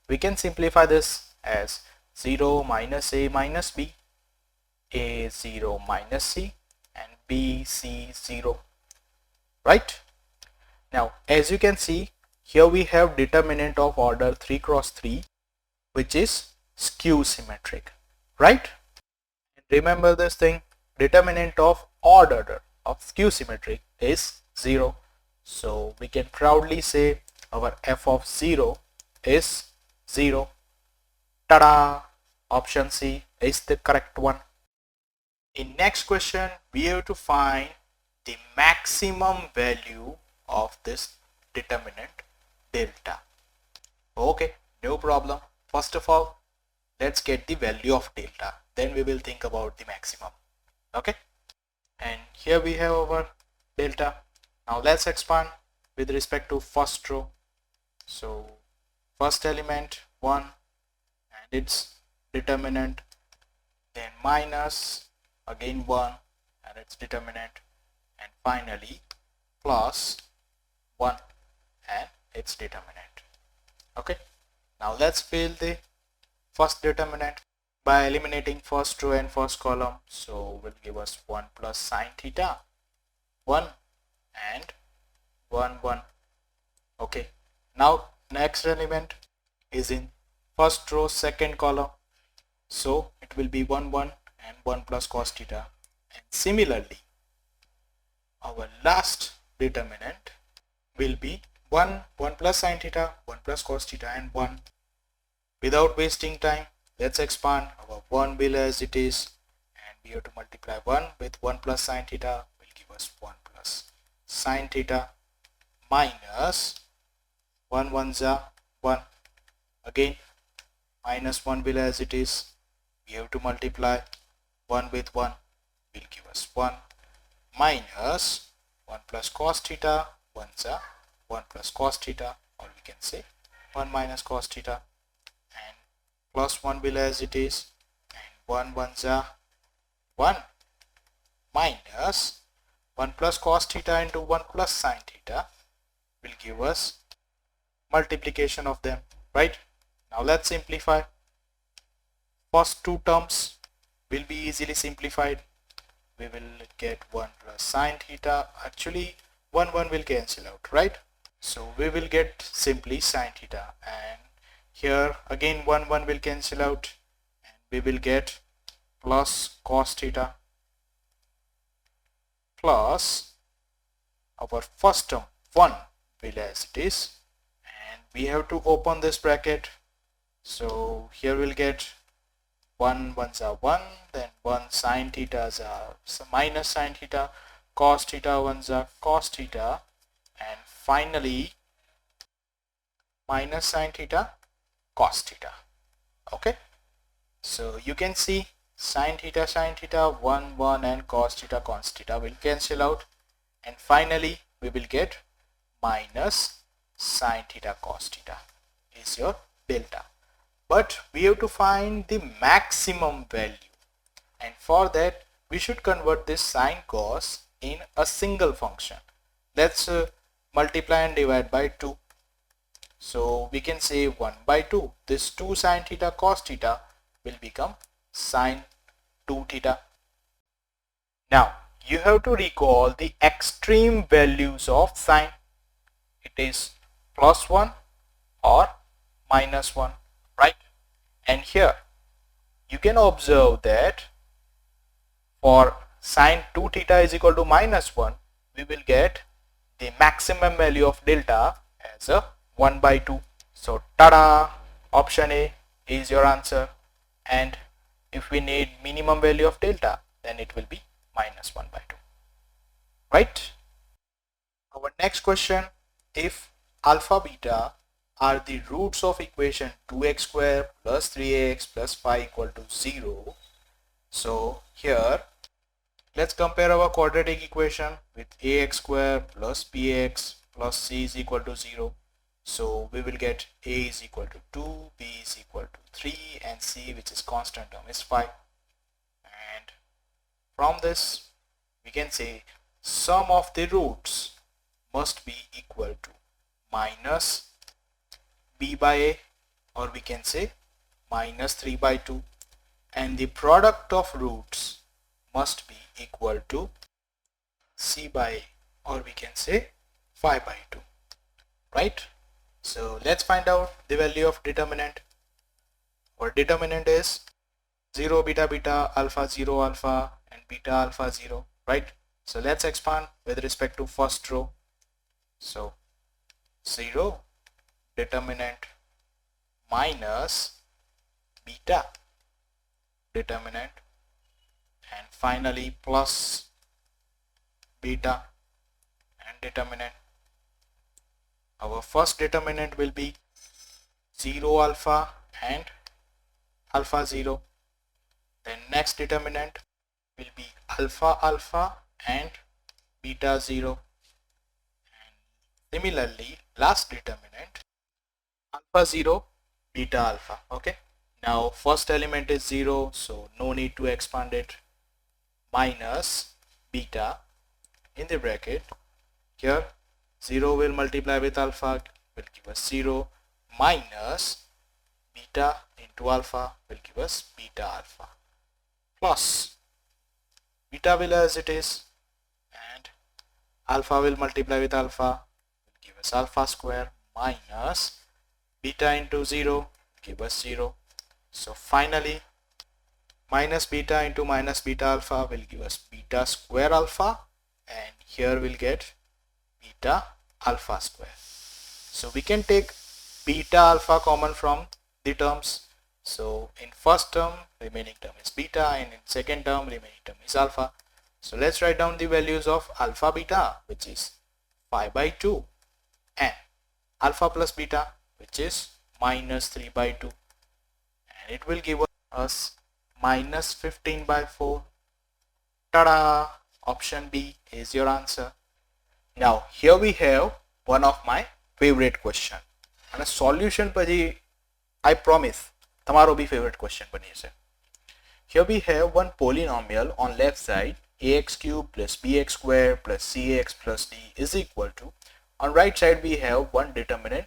Speaker 1: we can simplify this as 0 minus A minus B, A 0 minus C and B C 0, right? Now as you can see, here we have determinant of order 3 cross 3, which is skew symmetric, right? Remember this thing, determinant of odd order of skew symmetric is 0. So we can proudly say our f of 0 is 0. Tada! Option C is the correct one. In next question, we have to find the maximum value of this determinant delta. Okay, no problem. First of all, let's get the value of delta, then we will think about the maximum. Okay, and here we have our delta. Now let's expand with respect to first row. So first element 1 and its determinant, then minus again 1 and its determinant, and finally plus 1 and its determinant. Okay, now let's fill the first determinant by eliminating first row and first column. So will give us 1 plus sine theta 1 and 1 1. Okay, now next element is in first row second column, so it will be 1 1 and 1 plus cos theta. And similarly our last determinant will be 1 1 plus sine theta 1 plus cos theta and 1. Without wasting time, let's expand. Our 1 will as it is, and we have to multiply 1 with 1 plus sine theta will give us 1 plus sine theta minus 1 1 1. Again minus 1 will as it is, we have to multiply 1 with 1 will give us 1 minus 1 plus cos theta 1 1 plus cos theta, or we can say 1 minus cos theta, and plus 1 will as it is, and 1 1 1 minus 1 plus cos theta into 1 plus sine theta will give us multiplication of them, right? Now let's simplify. First two terms will be easily simplified. We will get 1 plus sine theta. Actually 1 1 will cancel out, right? So we will get simply sine theta, and here again 1 1 will cancel out, and we will get plus cos theta plus our first term 1 will as it is, and we have to open this bracket. So here we'll get 1 1 1, then 1 sine theta minus sine theta, cos theta 1 cos theta, and finally minus sine theta cos theta. Okay, so you can see sine theta 1 1 and cos theta will cancel out, and finally we will get minus sine theta cos theta is your delta. But we have to find the maximum value, and for that we should convert this sine cos in a single function. Let's multiply and divide by 2. So we can say 1 by 2. This 2 sine theta cos theta will become sine 2 theta. Now you have to recall the extreme values of sine. It is plus 1 or minus 1, right? And here you can observe that for sine 2 theta is equal to minus 1, we will get the maximum value of delta as a 1 by 2. So tada, option A is your answer. And if we need minimum value of delta, then it will be minus 1 by 2, right? Our next question, if alpha beta are the roots of equation 2x square plus 3ax plus 5 equal to 0. So here let's compare our quadratic equation with ax square plus bx plus c is equal to 0. So we will get a is equal to 2, b is equal to 3, and c, which is constant term, is 5. And from this we can say sum of the roots must be equal to minus b by a, or we can say minus 3 by 2, and the product of roots must be equal to c by a, or we can say 5 by 2, right? So let's find out the value of determinant. Our determinant is 0 beta beta alpha 0 alpha and beta alpha 0, right? So let's expand with respect to first row. So 0 determinant minus beta determinant, and finally plus beta and determinant. Our first determinant will be 0 alpha and alpha 0. Then next determinant will be alpha alpha and beta 0. Similarly, last determinant alpha 0, beta alpha. Okay. Now first element is 0, so no need to expand it. Minus beta in the bracket. Here 0 will multiply with alpha, will give us 0, minus beta into alpha will give us beta alpha, plus beta will as it is, and alpha will multiply with alpha, will give us alpha square, minus beta into 0 give us 0. So finally minus beta into minus beta alpha will give us beta square alpha, and here we'll get beta alpha square. So we can take beta alpha common from the terms. So in first term remaining term is beta, and in second term remaining term is alpha. So let's write down the values of alpha beta, which is 5 by 2, and alpha plus beta, which is minus 3 by 2, and it will give us minus 15 by 4. Tada! Option B is your answer. Now here we have one of my favorite question, and a solution પછી I promise તમારો બી favorite question બની છે. Here we have one polynomial on left side ax cube plus bx square plus cx plus d is equal to, on right side we have one determinant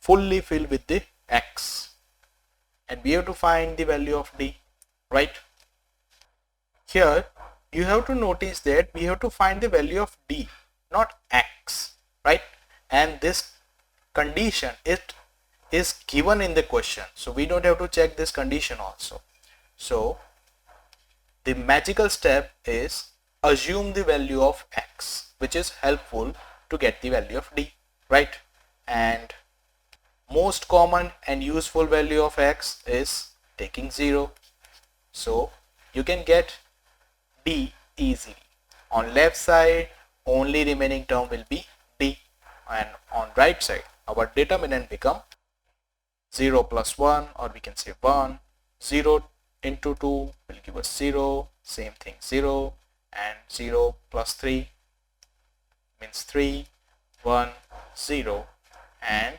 Speaker 1: fully filled with the x, and we have to find the value of d, right? Here you have to notice that we have to find the value of d, not x, right? And this condition, it is given in the question, so we don't have to check this condition also. So the magical step is assume the value of x, which is helpful to get the value of d, right? And most common and useful value of x is taking 0, so you can get d easily. On left side only remaining term will be d, and on right side our determinant become 0 plus 1, or we can say 1. 0 into 2 will give us 0, same thing 0, and 0 plus 3 means 3, 1, 0, and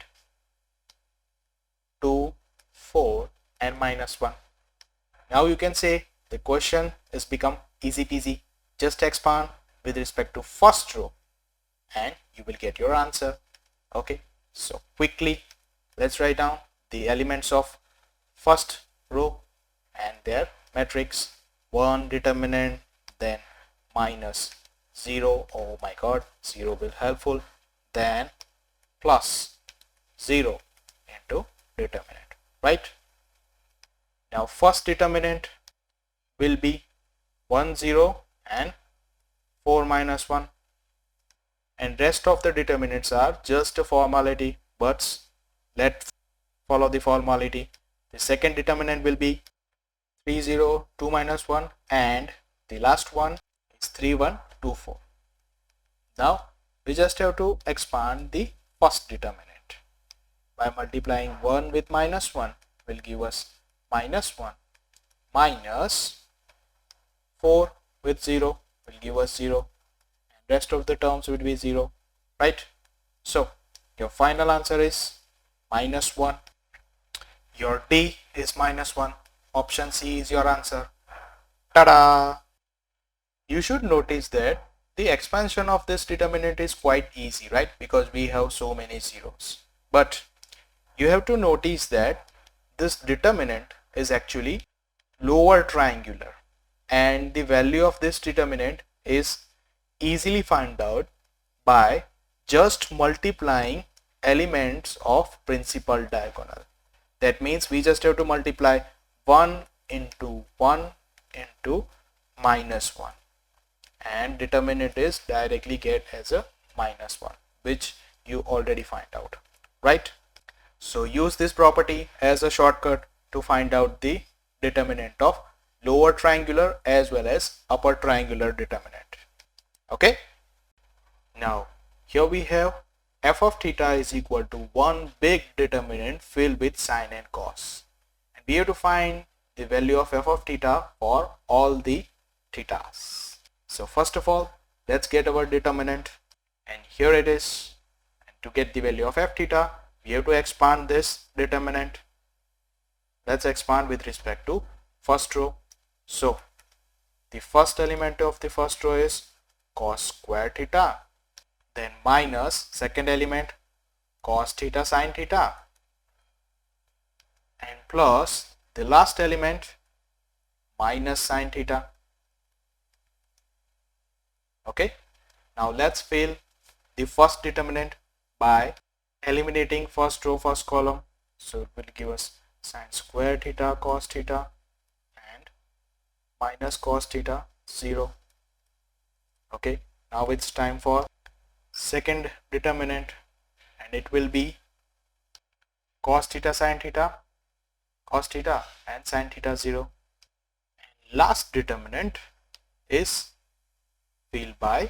Speaker 1: 2, 4, and minus 1. Now you can say the question is become easy peasy. Just expand with respect to first row and you will get your answer. Okay, so quickly let's write down the elements of first row and their matrix. 1 determinant, then minus 0, oh my god, 0 will helpful, then plus 0 into determinant, right? Now first determinant will be 1 0 and 4 minus 1, and rest of the determinants are just a formality, but let's follow the formality. The second determinant will be 3 0 2 minus 1, and the last one is 3 1 2 4. Now we just have to expand the first determinant by multiplying 1 with minus 1 will give us minus 1, minus 4 with 0 will give us 0, and rest of the terms will be 0, right? So your final answer is minus 1. Your D is minus 1. Option C is your answer. Ta-da! You should notice that the expansion of this determinant is quite easy, right? Because we have so many zeros. But you have to notice that this determinant is actually lower triangular, and the value of this determinant is easily found out by just multiplying elements of principal diagonal. That means we just have to multiply 1 into 1 into minus 1, and determinant is directly get as a minus 1, which you already find out, right? So use this property as a shortcut to find out the determinant of lower triangular as well as upper triangular determinant. Okay, now here we have f of theta is equal to one big determinant filled with sine and cos, and we have to find the value of f of theta for all the thetas. So first of all, let's get our determinant, and here it is. And to get the value of f theta, we have to expand this determinant. Let's expand with respect to first row. So the first element of the first row is cos square theta, then minus second element cos theta sin theta, and plus the last element minus sin theta. Okay, now let's fill the first determinant by eliminating first row first column. So it will give us sin square theta cos theta and minus cos theta 0. Okay, now it's time for second determinant, and it will be cos theta sin theta cos theta and sin theta 0. And last determinant is filled by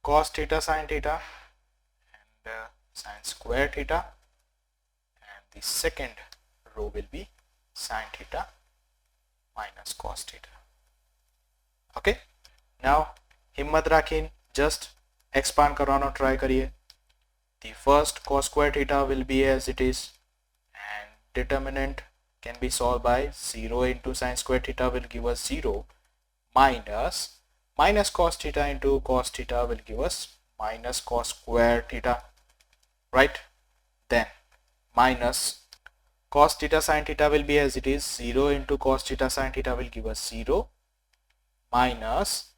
Speaker 1: cos theta sin theta and sin square theta, and the second row will be sin theta minus cos theta. Okay, now हिम्मत Rakhine just expand करवाना try करिए. The first cos square theta will be as it is, and determinant can be solved by 0 into sin square theta will give us 0, minus cos theta into cos theta will give us minus cos square theta, right? Then minus cos theta sin theta will be as it is, 0 into cos theta sin theta will give us 0, minus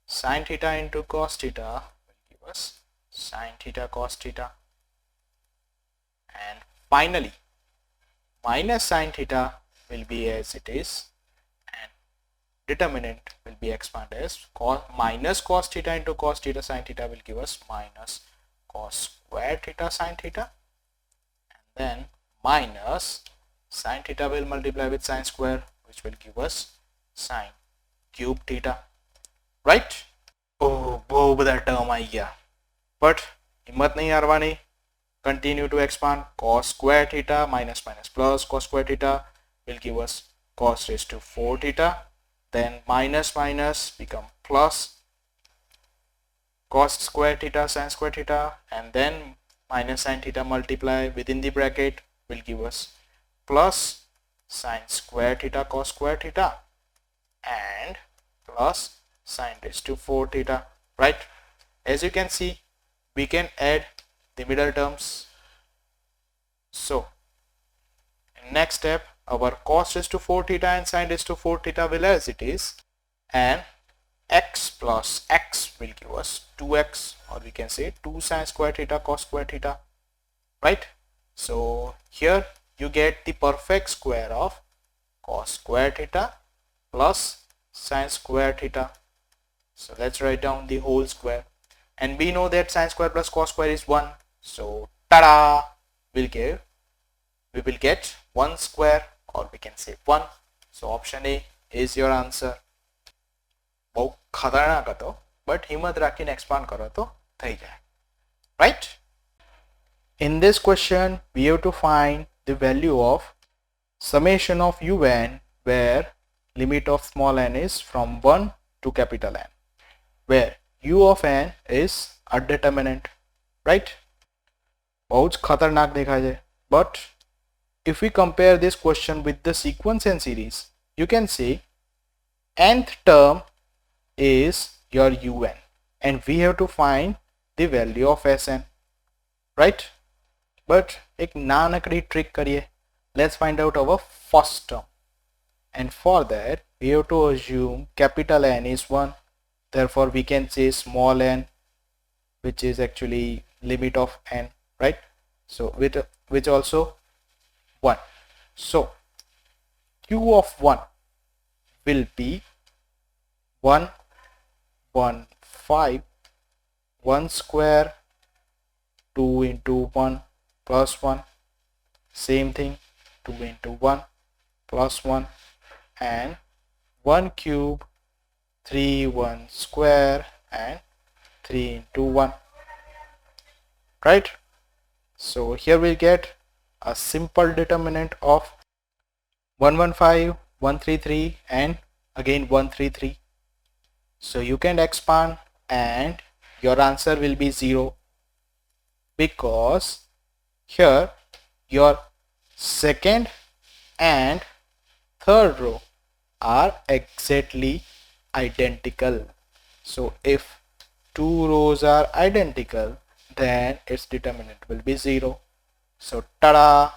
Speaker 1: sin theta into cos theta will give us sin theta cos theta, and finally minus sin theta will be as it is, and determinant will be expanded as minus cos theta into cos theta sin theta will give us minus cos square theta sin theta, and then minus sin theta will multiply with sin square, which will give us sin cube theta, right? Oh, बहुत बड़ा term आ गया, but हिम्मत नहीं Harwani. Continue to expand. Cos square theta minus plus cos square theta will give us cos raised to 4 theta, then minus become plus cos square theta sin square theta, and then minus sin theta multiply within the bracket will give us plus sin square theta cos square theta and plus sin raised to 4 theta, right? As you can see, we can add the middle terms. So next step, our cos raised to 4 theta and sin raised to 4 theta will as it is, and x plus x will give us 2x, or we can say 2 sin square theta cos square theta, right? So here you get the perfect square of cos square theta plus sin square theta. So let's write down the whole square, and we know that sin square plus cos square is 1. So tada, we will get 1 square, or we can say 1. So option A is your answer. बहुत खतरनाक હતો, but हिम्मत રાખીને expand કરો તો થઈ જાય, right? In this question, we have to find the value of summation of un, where limit of small n is from 1 to capital N, where u of n is a determinant, right? बहुत खतरनाक देखा जाए, but if we compare this question with the sequence and series, you can say nth term is your un, and we have to find the value of Sn, right? But एक नानकड़ी trick करिए. Let's find out our first term, and for that we have to assume capital N is 1. Therefore we can say small n, which is actually limit of n, right? So with which also 1. So q of 1 will be 1 1 5 1 square 2 into 1 plus 1, same thing 2 into 1 plus 1, and 1 cube 3 1 square and 3 into 1, right? So here we get a simple determinant of 115 133 and again 133. So you can expand and your answer will be 0, because here your second and third row are exactly identical. So if two rows are identical, then its determinant will be 0. So tada,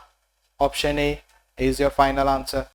Speaker 1: option A is your final answer.